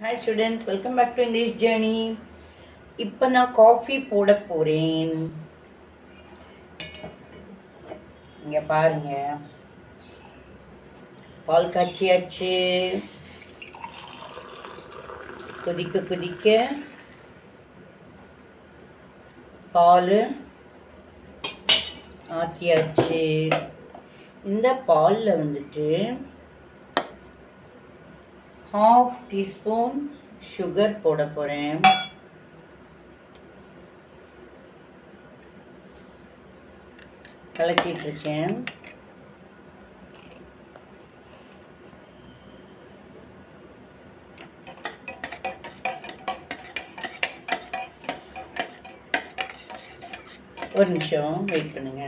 Hi students, welcome back to English Journey. இப்போ நான் coffee போட போறேன். இங்க பாருங்க. பால் காய்ச்சியாச்சு. கொதிக்க கொதிக்க பால் ஆற்றியாச்சு. இந்த பாலில் வந்துட்டு 1/2 டீஸ்பூன் சுகர் போட போகிறேன். கலக்கிட்டு இருக்கேன். ஒரு நிமிஷம் வெயிட் பண்ணுங்க.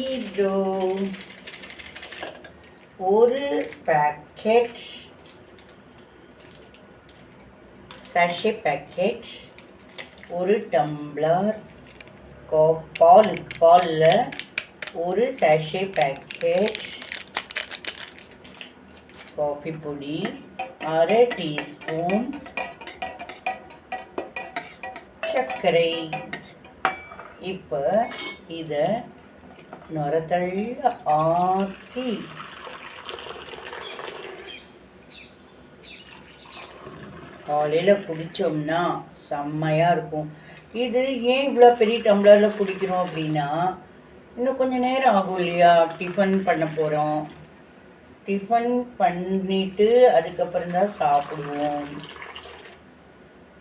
இதோ ஒரு பேக்கெட் சாஷே பேக்கெட், ஒரு டம்ளர் பாலில் ஒரு சாஷே பேக்கெட் காஃபி பொடி, 1/2 டீஸ்பூன் சர்க்கரை. இப்போ இதை நுரத்தள்ள ஆற்றி காலையில் குடித்தோம்னா செம்மையாக இருக்கும். இது ஏன் இவ்வளோ பெரிய டம்ளரில் குடிக்கிறோம் அப்படின்னா, இன்னும் கொஞ்சம் நேரம் ஆகும் இல்லையா, டிஃபன் பண்ண போகிறோம். டிஃபன் பண்ணிவிட்டு அதுக்கப்புறம் தான் சாப்பிடுவோம்.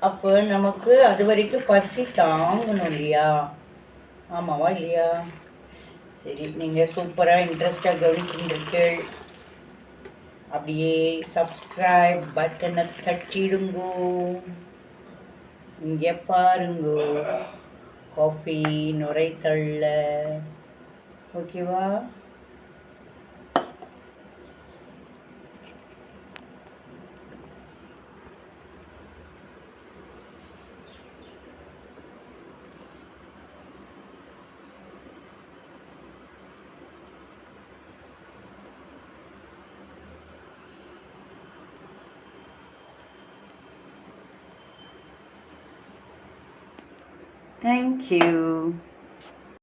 அப்போ நமக்கு அது வரைக்கும் பசி தாங்கணும் இல்லையா? ஆமாவா இல்லையா? சரி, நீங்கள் சூப்பராக இன்ட்ரெஸ்டாக கவனிச்சுருக்கீர்கள். அப்படியே சப்ஸ்கிரைப் பட்டனை தட்டிடுங்கோ. இங்கே பாருங்கோ, காஃபி நுரைத்தள்ள. ஓகேவா? Thank you.